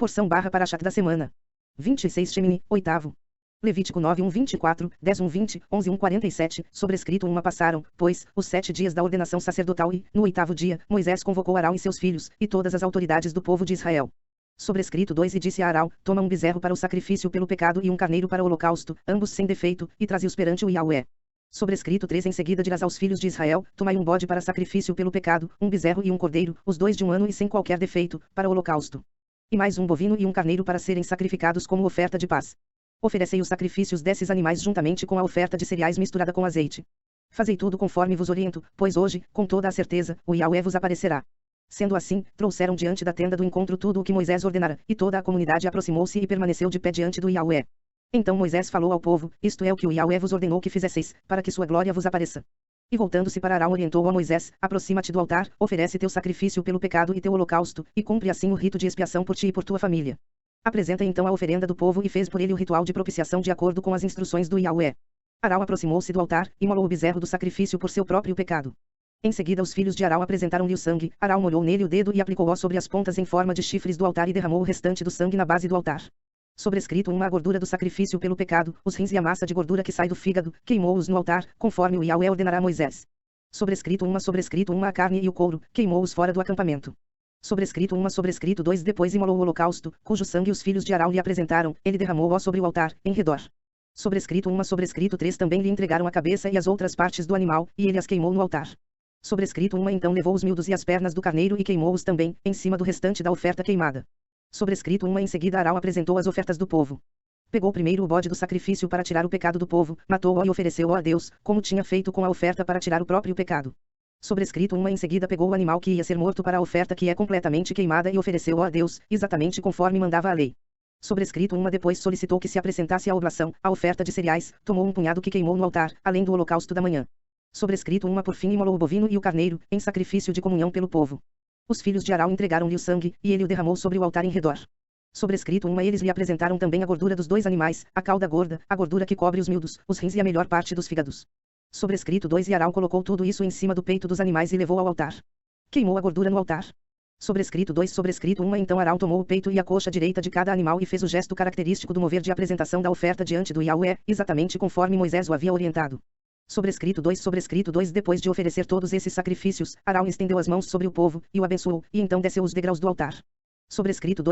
Porção barra Parashat da semana. 26 Shemini, oitavo. Levítico 9:1-24, 10:1-20, 11:1-47, sobrescrito 1 passaram, pois, os 7 dias da ordenação sacerdotal e, no 8º dia, Moisés convocou Arão e seus filhos, e todas as autoridades do povo de Israel. Sobrescrito 2 e disse a Arão, toma um bezerro para o sacrifício pelo pecado e um carneiro para o holocausto, ambos sem defeito, e traze-os perante o Yahweh. Sobrescrito 3 em seguida dirás aos filhos de Israel, tomai um bode para sacrifício pelo pecado, um bezerro e um cordeiro, os 2 de 1 ano e sem qualquer defeito, para o holocausto. E mais um bovino e um carneiro para serem sacrificados como oferta de paz. Oferecei os sacrifícios desses animais juntamente com a oferta de cereais misturada com azeite. Fazei tudo conforme vos oriento, pois hoje, com toda a certeza, o Yahweh vos aparecerá. Sendo assim, trouxeram diante da tenda do encontro tudo o que Moisés ordenara, e toda a comunidade aproximou-se e permaneceu de pé diante do Yahweh. Então Moisés falou ao povo, isto é o que o Yahweh vos ordenou que fizesseis, para que sua glória vos apareça. E voltando-se para Arão orientou a Moisés, aproxima-te do altar, oferece teu sacrifício pelo pecado e teu holocausto, e cumpre assim o rito de expiação por ti e por tua família. Apresenta então a oferenda do povo e fez por ele o ritual de propiciação de acordo com as instruções do Yahweh. Arão aproximou-se do altar, e molhou o bezerro do sacrifício por seu próprio pecado. Em seguida os filhos de Arão apresentaram-lhe o sangue, Arão molhou nele o dedo e aplicou-o sobre as pontas em forma de chifres do altar e derramou o restante do sangue na base do altar. Sobrescrito a gordura do sacrifício pelo pecado, os rins e a massa de gordura que sai do fígado, queimou-os no altar, conforme o Yahweh ordenará a Moisés. Sobrescrito a carne e o couro, queimou-os fora do acampamento. Sobrescrito 2 depois imolou o holocausto, cujo sangue os filhos de Arão lhe apresentaram, ele derramou-o sobre o altar, em redor. Sobrescrito 3 também lhe entregaram a cabeça e as outras partes do animal, e ele as queimou no altar. Sobrescrito então levou os miúdos e as pernas do carneiro e queimou-os também, em cima do restante da oferta queimada. Sobrescrito em seguida Arão apresentou as ofertas do povo. Pegou primeiro o bode do sacrifício para tirar o pecado do povo, matou-o e ofereceu-o a Deus, como tinha feito com a oferta para tirar o próprio pecado. Sobrescrito em seguida pegou o animal que ia ser morto para a oferta que é completamente queimada e ofereceu-o a Deus, exatamente conforme mandava a lei. Sobrescrito depois solicitou que se apresentasse a oblação, a oferta de cereais, tomou um punhado que queimou no altar, além do holocausto da manhã. Sobrescrito por fim imolou o bovino e o carneiro, em sacrifício de comunhão pelo povo. Os filhos de Arão entregaram-lhe o sangue, e ele o derramou sobre o altar em redor. Sobrescrito eles lhe apresentaram também a gordura dos 2 animais, a cauda gorda, a gordura que cobre os miúdos, os rins e a melhor parte dos fígados. Sobrescrito 2 e Arão colocou tudo isso em cima do peito dos animais e levou ao altar. Queimou a gordura no altar. Sobrescrito 2 então Arão tomou o peito e a coxa direita de cada animal e fez o gesto característico do mover de apresentação da oferta diante do Yahweh, exatamente conforme Moisés o havia orientado. Sobrescrito 2 depois de oferecer todos esses sacrifícios, Arão estendeu as mãos sobre o povo, e o abençoou, e então desceu os degraus do altar. Sobrescrito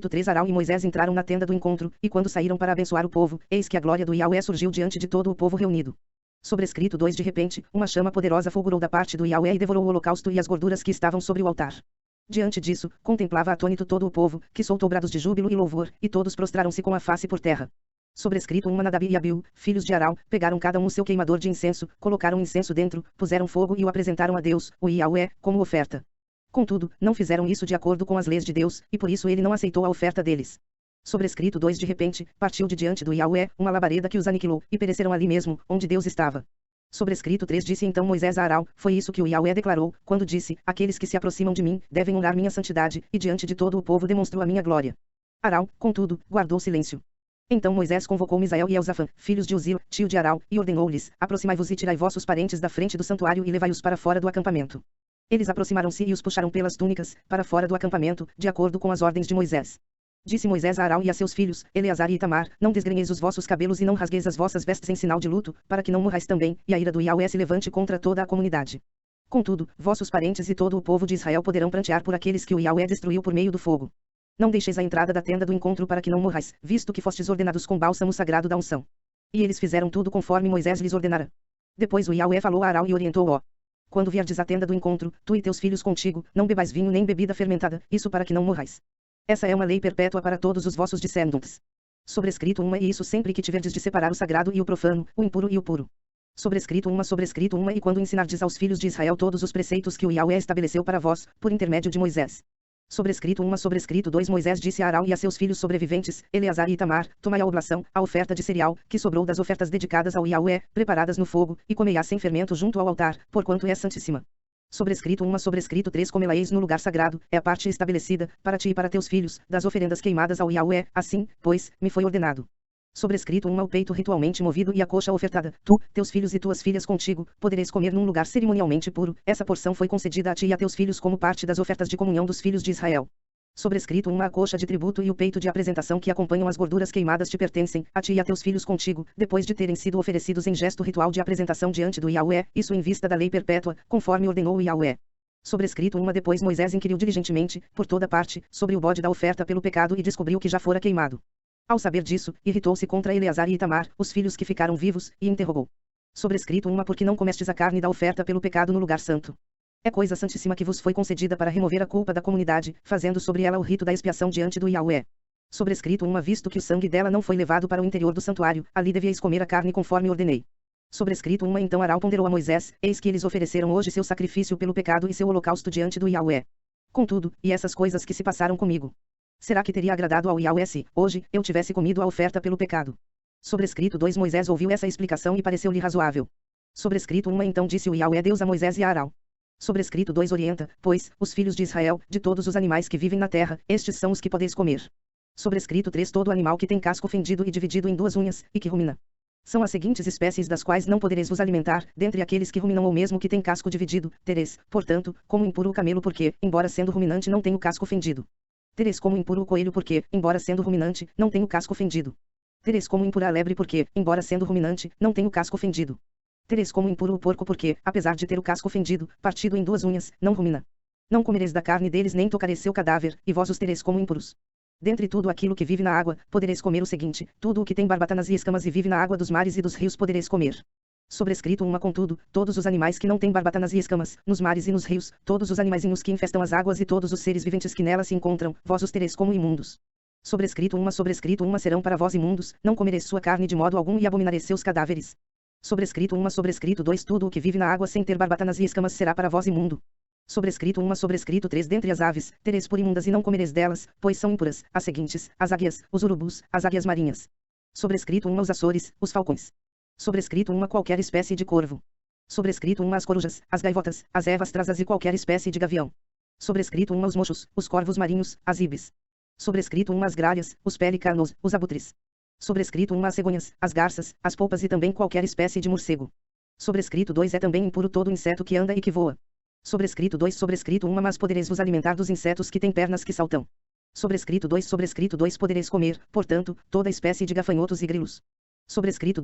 3 Arão e Moisés entraram na tenda do encontro, e quando saíram para abençoar o povo, eis que a glória do Yahweh surgiu diante de todo o povo reunido. Sobrescrito 2 De repente, uma chama poderosa fulgurou da parte do Yahweh e devorou o holocausto e as gorduras que estavam sobre o altar. Diante disso, contemplava atônito todo o povo, que soltou brados de júbilo e louvor, e todos prostraram-se com a face por terra. Sobrescrito Nadab e Abiú, filhos de Arão, pegaram cada um o seu queimador de incenso, colocaram incenso dentro, puseram fogo e o apresentaram a Deus, o Yahweh, como oferta. Contudo, não fizeram isso de acordo com as leis de Deus, e por isso ele não aceitou a oferta deles. Sobrescrito 2 De repente, partiu de diante do Yahweh, uma labareda que os aniquilou, e pereceram ali mesmo, onde Deus estava. Sobrescrito 3 Disse então Moisés a Arão, foi isso que o Yahweh declarou, quando disse, aqueles que se aproximam de mim, devem honrar minha santidade, e diante de todo o povo demonstrou a minha glória. Arão, contudo, guardou silêncio. Então Moisés convocou Misael e Elzafã, filhos de Uzila, tio de Arão, e ordenou-lhes, aproximai-vos e tirai vossos parentes da frente do santuário e levai-os para fora do acampamento. Eles aproximaram-se e os puxaram pelas túnicas, para fora do acampamento, de acordo com as ordens de Moisés. Disse Moisés a Arão e a seus filhos, Eleazar e Itamar, não desgrenheis os vossos cabelos e não rasgueis as vossas vestes em sinal de luto, para que não morrais também, e a ira do Yahweh se levante contra toda a comunidade. Contudo, vossos parentes e todo o povo de Israel poderão prantear por aqueles que o Yahweh destruiu por meio do fogo. Não deixeis a entrada da tenda do encontro para que não morrais, visto que fostes ordenados com bálsamo sagrado da unção. E eles fizeram tudo conforme Moisés lhes ordenara. Depois o Yahweh falou a Arão e orientou-o. Quando vierdes à tenda do encontro, tu e teus filhos contigo, não bebais vinho nem bebida fermentada, isso para que não morrais. Essa é uma lei perpétua para todos os vossos descendentes. Sobrescrito e isso sempre que tiverdes de separar o sagrado e o profano, o impuro e o puro. Sobrescrito e quando ensinardes aos filhos de Israel todos os preceitos que o Yahweh estabeleceu para vós, por intermédio de Moisés. Sobrescrito 2 Moisés disse a Arão e a seus filhos sobreviventes, Eleazar e Itamar, tomai a oblação, a oferta de cereal, que sobrou das ofertas dedicadas ao Yahweh, preparadas no fogo, e comei-a sem fermento junto ao altar, porquanto é santíssima. Sobrescrito 3 Comê-la-eis no lugar sagrado, é a parte estabelecida, para ti e para teus filhos, das oferendas queimadas ao Yahweh, assim, pois, me foi ordenado. Sobrescrito o peito ritualmente movido e a coxa ofertada, tu, teus filhos e tuas filhas contigo, podereis comer num lugar cerimonialmente puro, essa porção foi concedida a ti e a teus filhos como parte das ofertas de comunhão dos filhos de Israel. Sobrescrito uma a coxa de tributo e o peito de apresentação que acompanham as gorduras queimadas te pertencem, a ti e a teus filhos contigo, depois de terem sido oferecidos em gesto ritual de apresentação diante do Yahweh, isso em vista da lei perpétua, conforme ordenou o Yahweh. Sobrescrito uma depois Moisés inquiriu diligentemente, por toda parte, sobre o bode da oferta pelo pecado e descobriu que já fora queimado. Ao saber disso, irritou-se contra Eleazar e Itamar, os filhos que ficaram vivos, e interrogou. Sobrescrito uma porque não comestes a carne da oferta pelo pecado no lugar santo. É coisa santíssima que vos foi concedida para remover a culpa da comunidade, fazendo sobre ela o rito da expiação diante do Yahweh. Sobrescrito uma visto que o sangue dela não foi levado para o interior do santuário, ali devíeis comer a carne conforme ordenei. Sobrescrito uma então Arão ponderou a Moisés, eis que eles ofereceram hoje seu sacrifício pelo pecado e seu holocausto diante do Yahweh. Contudo, e essas coisas que se passaram comigo? Será que teria agradado ao Yahweh se, hoje, eu tivesse comido a oferta pelo pecado? Sobrescrito 2 Moisés ouviu essa explicação e pareceu-lhe razoável. Sobrescrito uma então disse o Yahweh Deus a Moisés e a Arão. Sobrescrito 2 Orienta, pois, os filhos de Israel, de todos os animais que vivem na terra, estes são os que podeis comer. Sobrescrito 3 Todo animal que tem casco fendido e dividido em 2 unhas, e que rumina. São as seguintes espécies das quais não podereis vos alimentar, dentre aqueles que ruminam ou mesmo que tem casco dividido, tereis, portanto, como impuro o camelo porque, embora sendo ruminante não tem o casco fendido. Tereis como impuro o coelho porque, embora sendo ruminante, não tem o casco fendido. Tereis como impura a lebre porque, embora sendo ruminante, não tem o casco fendido. Tereis como impuro o porco porque, apesar de ter o casco fendido, partido em 2 unhas, não rumina. Não comereis da carne deles nem tocareis seu cadáver, e vós os tereis como impuros. Dentre tudo aquilo que vive na água, podereis comer o seguinte, tudo o que tem barbatanas e escamas e vive na água dos mares e dos rios podereis comer. Sobrescrito uma contudo, todos os animais que não têm barbatanas e escamas, nos mares e nos rios, todos os animaizinhos que infestam as águas e todos os seres viventes que nelas se encontram, vós os tereis como imundos. Sobrescrito uma serão para vós imundos, não comereis sua carne de modo algum e abominareis seus cadáveres. Sobrescrito 2 Tudo o que vive na água sem ter barbatanas e escamas será para vós imundo. Sobrescrito 3 Dentre as aves, tereis por imundas e não comereis delas, pois são impuras, as seguintes, as águias, os urubus, as águias marinhas. Sobrescrito os açores, os falcões. Sobrescrito qualquer espécie de corvo. Sobrescrito as corujas, as gaivotas, as evas trasas e qualquer espécie de gavião. Sobrescrito os mochos, os corvos marinhos, as ibis. Sobrescrito as gralhas, os pelicanos, os abutres. Sobrescrito as cegonhas, as garças, as polpas e também qualquer espécie de morcego. Sobrescrito 2 É também impuro todo inseto que anda e que voa. Sobrescrito 2 Mas podereis vos alimentar dos insetos que têm pernas que saltam. Sobrescrito 2 Podereis comer, portanto, toda espécie de gafanhotos e grilos. Sobrescrito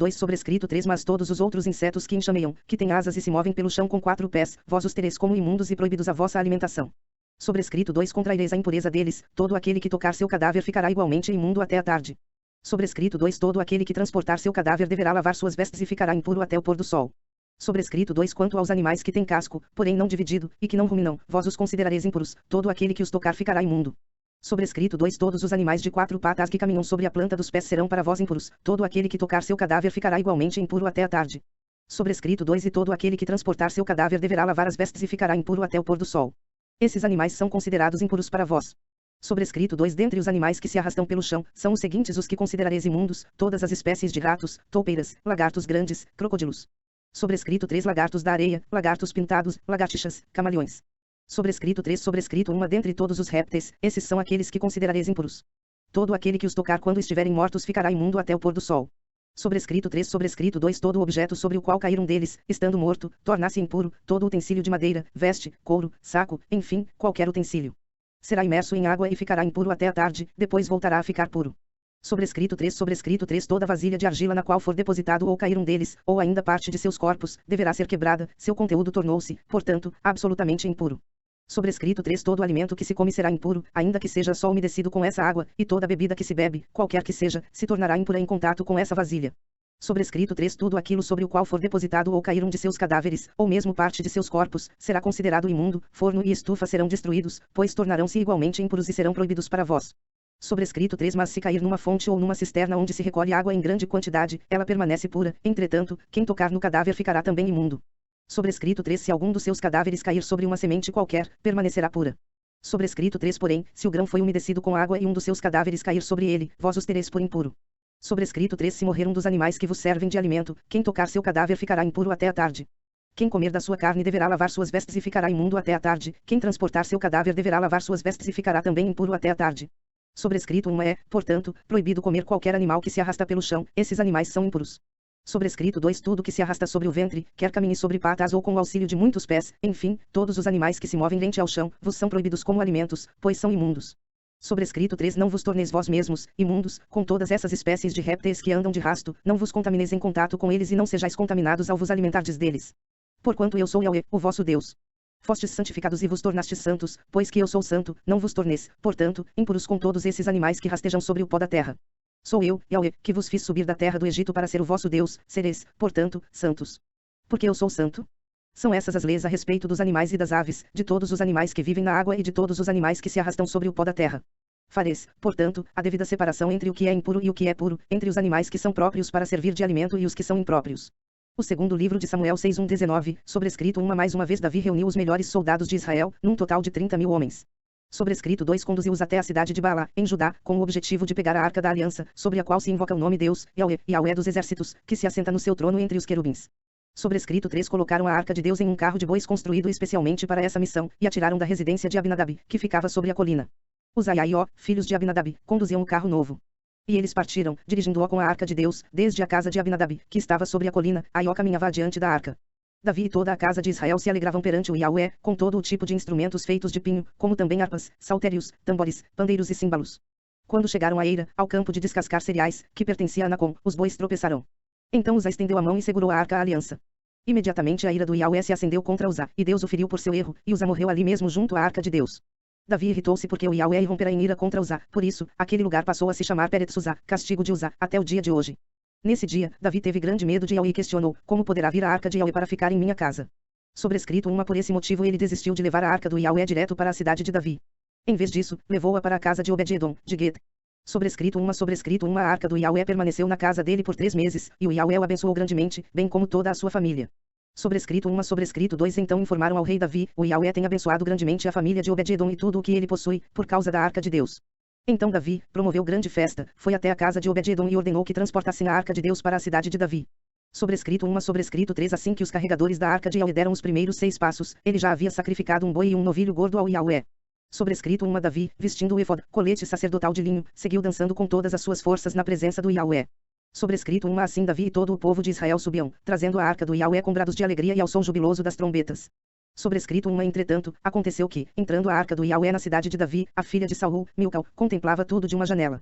3 Mas todos os outros insetos que enxameiam, que têm asas e se movem pelo chão com 4 pés, vós os tereis como imundos e proibidos a vossa alimentação. Sobrescrito 2 Contraireis a impureza deles, todo aquele que tocar seu cadáver ficará igualmente imundo até a tarde. Sobrescrito 2 Todo aquele que transportar seu cadáver deverá lavar suas vestes e ficará impuro até o pôr do sol. Sobrescrito 2 Quanto aos animais que têm casco, porém não dividido, e que não ruminam, vós os considerareis impuros, todo aquele que os tocar ficará imundo. Sobrescrito 2 Todos os animais de 4 patas que caminham sobre a planta dos pés serão para vós impuros, todo aquele que tocar seu cadáver ficará igualmente impuro até a tarde. Sobrescrito 2 E todo aquele que transportar seu cadáver deverá lavar as vestes e ficará impuro até o pôr do sol. Esses animais são considerados impuros para vós. Sobrescrito 2 Dentre os animais que se arrastam pelo chão, são os seguintes os que considerareis imundos, todas as espécies de ratos, toupeiras, lagartos grandes, crocodilos. Sobrescrito 3 Lagartos da areia, lagartos pintados, lagartixas, camaleões. Sobrescrito 3 Sobrescrito 1 Dentre todos os répteis, esses são aqueles que considerareis impuros. Todo aquele que os tocar quando estiverem mortos ficará imundo até o pôr do sol. Sobrescrito 3 Sobrescrito 2 Todo objeto sobre o qual cair um deles, estando morto, torna-se impuro, todo utensílio de madeira, veste, couro, saco, enfim, qualquer utensílio. Será imerso em água e ficará impuro até a tarde, depois voltará a ficar puro. Sobrescrito 3 Toda vasilha de argila na qual for depositado ou cair um deles, ou ainda parte de seus corpos, deverá ser quebrada, seu conteúdo tornou-se, portanto, absolutamente impuro. Sobrescrito 3 Todo alimento que se come será impuro, ainda que seja só umedecido com essa água, e toda bebida que se bebe, qualquer que seja, se tornará impura em contato com essa vasilha. Sobrescrito 3 Tudo aquilo sobre o qual for depositado ou cair um de seus cadáveres, ou mesmo parte de seus corpos, será considerado imundo, forno e estufa serão destruídos, pois tornarão-se igualmente impuros e serão proibidos para vós. Sobrescrito 3 Mas se cair numa fonte ou numa cisterna onde se recolhe água em grande quantidade, ela permanece pura, entretanto, quem tocar no cadáver ficará também imundo. Sobrescrito 3 Se algum dos seus cadáveres cair sobre uma semente qualquer, permanecerá pura. Sobrescrito 3 Porém, se o grão foi umedecido com água e um dos seus cadáveres cair sobre ele, vós os tereis por impuro. Sobrescrito 3 Se morrer um dos animais que vos servem de alimento, quem tocar seu cadáver ficará impuro até a tarde. Quem comer da sua carne deverá lavar suas vestes e ficará imundo até a tarde, quem transportar seu cadáver deverá lavar suas vestes e ficará também impuro até a tarde. Sobrescrito 1 É, portanto, proibido comer qualquer animal que se arrasta pelo chão, esses animais são impuros. Sobrescrito 2 Tudo que se arrasta sobre o ventre, quer caminhe sobre patas ou com o auxílio de muitos pés, enfim, todos os animais que se movem rente ao chão, vos são proibidos como alimentos, pois são imundos. Sobrescrito 3 Não vos torneis vós mesmos imundos com todas essas espécies de répteis que andam de rasto, não vos contamineis em contato com eles e não sejais contaminados ao vos alimentardes deles. Porquanto eu sou Yahweh, o vosso Deus. Fostes santificados e vos tornastes santos, pois que eu sou santo, não vos torneis, portanto, impuros com todos esses animais que rastejam sobre o pó da terra. Sou eu, Yahweh, que vos fiz subir da terra do Egito para ser o vosso Deus, sereis, portanto, santos. Porque eu sou santo? São essas as leis a respeito dos animais e das aves, de todos os animais que vivem na água e de todos os animais que se arrastam sobre o pó da terra. Fareis, portanto, a devida separação entre o que é impuro e o que é puro, entre os animais que são próprios para servir de alimento e os que são impróprios. O segundo livro de Samuel 6:1-19, sobrescrito mais uma vez Davi reuniu os melhores soldados de Israel, num total de 30.000 homens. Sobrescrito 2 conduziu-os até a cidade de Baalá, em Judá, com o objetivo de pegar a Arca da Aliança, sobre a qual se invoca o nome Deus, Yahweh dos exércitos, que se assenta no seu trono entre os querubins. Sobrescrito 3 colocaram a Arca de Deus em um carro de bois construído especialmente para essa missão, e a tiraram da residência de Abinadab, que ficava sobre a colina. Uzai e Ó, filhos de Abinadab, conduziam o carro novo. E eles partiram, dirigindo-o com a Arca de Deus, desde a casa de Abinadab, que estava sobre a colina, Aió caminhava adiante da Arca. Davi e toda a casa de Israel se alegravam perante o Yahweh, com todo o tipo de instrumentos feitos de pinho, como também harpas, saltérios, tambores, pandeiros e címbalos. Quando chegaram a Eira, ao campo de descascar cereais, que pertencia a Nacon, os bois tropeçaram. Então Uzá estendeu a mão e segurou a arca à aliança. Imediatamente a ira do Yahweh se acendeu contra Uzá, e Deus o feriu por seu erro, e Uzá morreu ali mesmo junto à arca de Deus. Davi irritou-se porque o Yahweh irrompera em ira contra Uzá, por isso, aquele lugar passou a se chamar Peretz Uzá, castigo de Uzá, até o dia de hoje. Nesse dia, Davi teve grande medo de Yahweh e questionou, como poderá vir a arca de Yahweh para ficar em minha casa? Sobrescrito por esse motivo ele desistiu de levar a arca do Yahweh direto para a cidade de Davi. Em vez disso, levou-a para a casa de Obed-edom, de Ged. Sobrescrito a arca do Yahweh permaneceu na casa dele por 3 meses, e o Yahweh o abençoou grandemente, bem como toda a sua família. Sobrescrito 2 Então informaram ao rei Davi, o Yahweh tem abençoado grandemente a família de Obed-edom e tudo o que ele possui, por causa da arca de Deus. Então Davi promoveu grande festa, foi até a casa de Obed-edom e ordenou que transportassem a arca de Deus para a cidade de Davi. Sobrescrito 3 Assim que os carregadores da arca de Yahweh deram os primeiros 6 passos, ele já havia sacrificado um boi e um novilho gordo ao Yahweh. Sobrescrito Davi, vestindo o efod, colete sacerdotal de linho, seguiu dançando com todas as suas forças na presença do Yahweh. Sobrescrito Assim Davi e todo o povo de Israel subiam, trazendo a arca do Yahweh com brados de alegria e ao som jubiloso das trombetas. Sobrescrito Entretanto, aconteceu que, entrando a arca do Yahweh na cidade de Davi, a filha de Saul, Milcal, contemplava tudo de uma janela.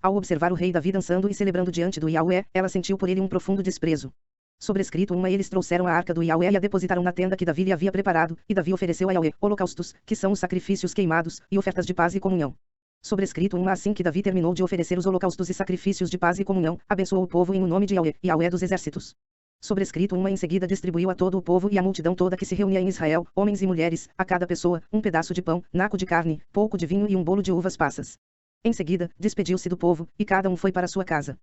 Ao observar o rei Davi dançando e celebrando diante do Yahweh, ela sentiu por ele um profundo desprezo. Sobrescrito Eles trouxeram a arca do Yahweh e a depositaram na tenda que Davi lhe havia preparado, e Davi ofereceu a Yahweh holocaustos, que são os sacrifícios queimados, e ofertas de paz e comunhão. Sobrescrito Assim que Davi terminou de oferecer os holocaustos e sacrifícios de paz e comunhão, abençoou o povo em o nome de Yahweh dos exércitos. Sobrescrito Em seguida distribuiu a todo o povo e a multidão toda que se reunia em Israel, homens e mulheres, a cada pessoa, um pedaço de pão, naco de carne, pouco de vinho e um bolo de uvas passas. Em seguida, despediu-se do povo, e cada um foi para sua casa.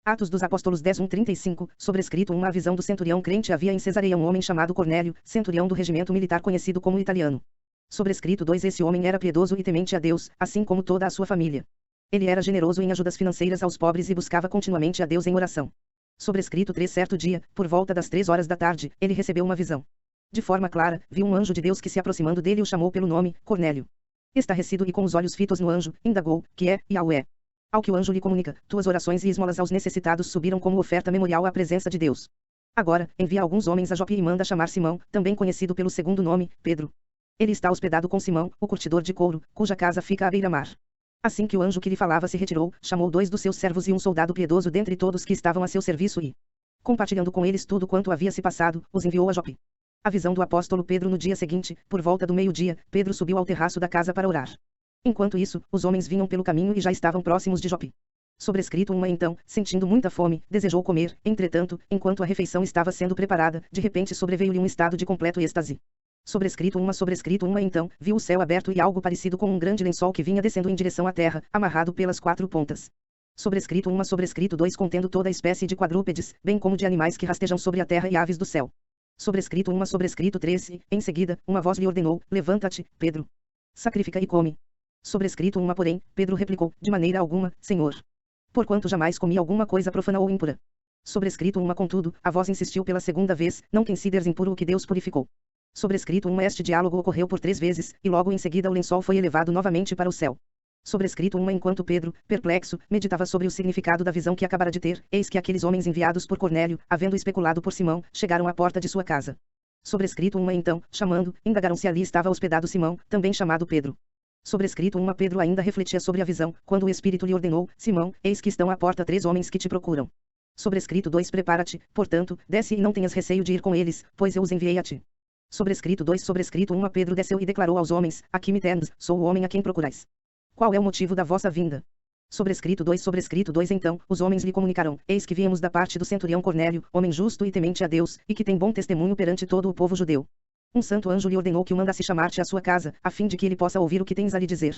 Atos dos Apóstolos 10:1-35, sobrescrito uma visão do centurião crente havia em Cesareia um homem chamado Cornélio, centurião do regimento militar conhecido como italiano. Sobrescrito 2 Esse homem era piedoso e temente a Deus, assim como toda a sua família. Ele era generoso em ajudas financeiras aos pobres e buscava continuamente a Deus em oração. Sobrescrito 3 Certo dia, por volta das 3 horas da tarde, ele recebeu uma visão. De forma clara, viu um anjo de Deus que se aproximando dele o chamou pelo nome, Cornélio. Estarrecido e com os olhos fitos no anjo, indagou, que é, Yahweh. Ao que o anjo lhe comunica, tuas orações e esmolas aos necessitados subiram como oferta memorial à presença de Deus. Agora, envia alguns homens a Jope e manda chamar Simão, também conhecido pelo segundo nome, Pedro. Ele está hospedado com Simão, o curtidor de couro, cuja casa fica à beira-mar. Assim que o anjo que lhe falava se retirou, chamou 2 dos seus servos e um soldado piedoso dentre todos que estavam a seu serviço e, compartilhando com eles tudo quanto havia se passado, os enviou a Jope. A visão do apóstolo Pedro no dia seguinte, por volta do meio-dia, Pedro subiu ao terraço da casa para orar. Enquanto isso, os homens vinham pelo caminho e já estavam próximos de Jope. Sobrescrito então, sentindo muita fome, desejou comer, entretanto, enquanto a refeição estava sendo preparada, de repente sobreveio-lhe um estado de completo êxtase. Sobrescrito então, viu o céu aberto e algo parecido com um grande lençol que vinha descendo em direção à terra, amarrado pelas 4 pontas. Sobrescrito 2 contendo toda a espécie de quadrúpedes, bem como de animais que rastejam sobre a terra e aves do céu. Sobrescrito 3 Em seguida, uma voz lhe ordenou, levanta-te, Pedro. Sacrifica e come. Sobrescrito porém, Pedro replicou, de maneira alguma, Senhor. Porquanto jamais comi alguma coisa profana ou impura. Sobrescrito contudo, a voz insistiu pela segunda vez, não consideres impuro o que Deus purificou. Sobrescrito este diálogo ocorreu por 3 vezes, e logo em seguida o lençol foi elevado novamente para o céu. Sobrescrito enquanto Pedro, perplexo, meditava sobre o significado da visão que acabara de ter, eis que aqueles homens enviados por Cornélio, havendo especulado por Simão, chegaram à porta de sua casa. Sobrescrito então, chamando, indagaram se ali estava hospedado Simão, também chamado Pedro. Sobrescrito 1 Pedro ainda refletia sobre a visão, quando o Espírito lhe ordenou: Simão, eis que estão à porta 3 homens que te procuram. Sobrescrito 2 Prepara-te, portanto, desce e não tenhas receio de ir com eles, pois eu os enviei a ti. Sobrescrito 2 Sobrescrito 1 Pedro desceu e declarou aos homens: Aqui me tendes, sou o homem a quem procurais. Qual é o motivo da vossa vinda? Sobrescrito 2 Então, os homens lhe comunicaram: Eis que viemos da parte do centurião Cornélio, homem justo e temente a Deus, e que tem bom testemunho perante todo o povo judeu. Um santo anjo lhe ordenou que o mandasse chamar-te à sua casa, a fim de que ele possa ouvir o que tens a lhe dizer.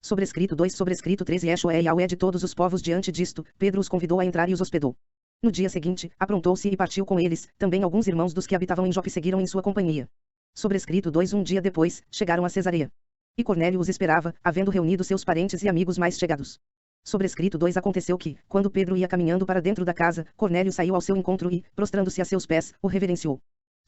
Sobrescrito 2 Sobrescrito 3 Yeshua é Yahweh de todos os povos. Diante disto, Pedro os convidou a entrar e os hospedou. No dia seguinte, aprontou-se e partiu com eles. Também alguns irmãos dos que habitavam em Jope seguiram em sua companhia. Sobrescrito 2 Um dia depois, chegaram a Cesareia. E Cornélio os esperava, havendo reunido seus parentes e amigos mais chegados. Sobrescrito 2 Aconteceu que, quando Pedro ia caminhando para dentro da casa, Cornélio saiu ao seu encontro e, prostrando-se a seus pés, o reverenciou.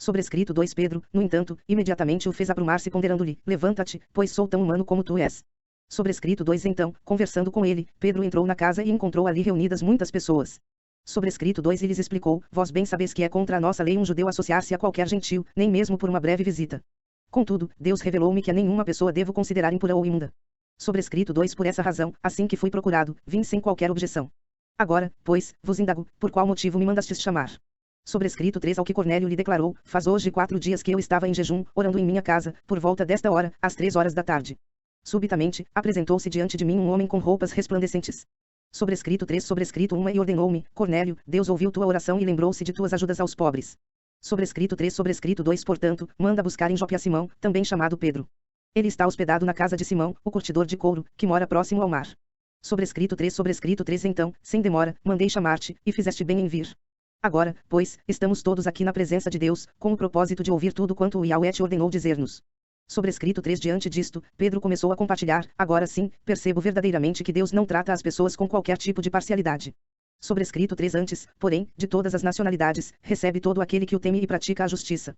Sobrescrito 2 Pedro, no entanto, imediatamente o fez aprumar-se ponderando-lhe: Levanta-te, pois sou tão humano como tu és. Sobrescrito 2 Então, conversando com ele, Pedro entrou na casa e encontrou ali reunidas muitas pessoas. Sobrescrito 2 E lhes explicou: Vós bem sabeis que é contra a nossa lei um judeu associar-se a qualquer gentil, nem mesmo por uma breve visita. Contudo, Deus revelou-me que a nenhuma pessoa devo considerar impura ou imunda. Sobrescrito 2 Por essa razão, assim que fui procurado, vim sem qualquer objeção. Agora, pois, vos indago: por qual motivo me mandastes chamar? Sobrescrito 3 Ao que Cornélio lhe declarou: Faz hoje 4 dias que eu estava em jejum, orando em minha casa, por volta desta hora, às 3 horas da tarde. Subitamente, apresentou-se diante de mim um homem com roupas resplandecentes. Sobrescrito 3 Sobrescrito 1 E ordenou-me: Cornélio, Deus ouviu tua oração e lembrou-se de tuas ajudas aos pobres. Sobrescrito 3 Sobrescrito 2 Portanto, manda buscar em Jope a Simão, também chamado Pedro. Ele está hospedado na casa de Simão, o curtidor de couro, que mora próximo ao mar. Sobrescrito 3 Então, sem demora, mandei chamar-te, e fizeste bem em vir. Agora, pois, estamos todos aqui na presença de Deus, com o propósito de ouvir tudo quanto o Yahweh te ordenou dizer-nos. Sobrescrito 3 Diante disto, Pedro começou a compartilhar: Agora sim, percebo verdadeiramente que Deus não trata as pessoas com qualquer tipo de parcialidade. Sobrescrito 3 Antes, porém, de todas as nacionalidades, recebe todo aquele que o teme e pratica a justiça.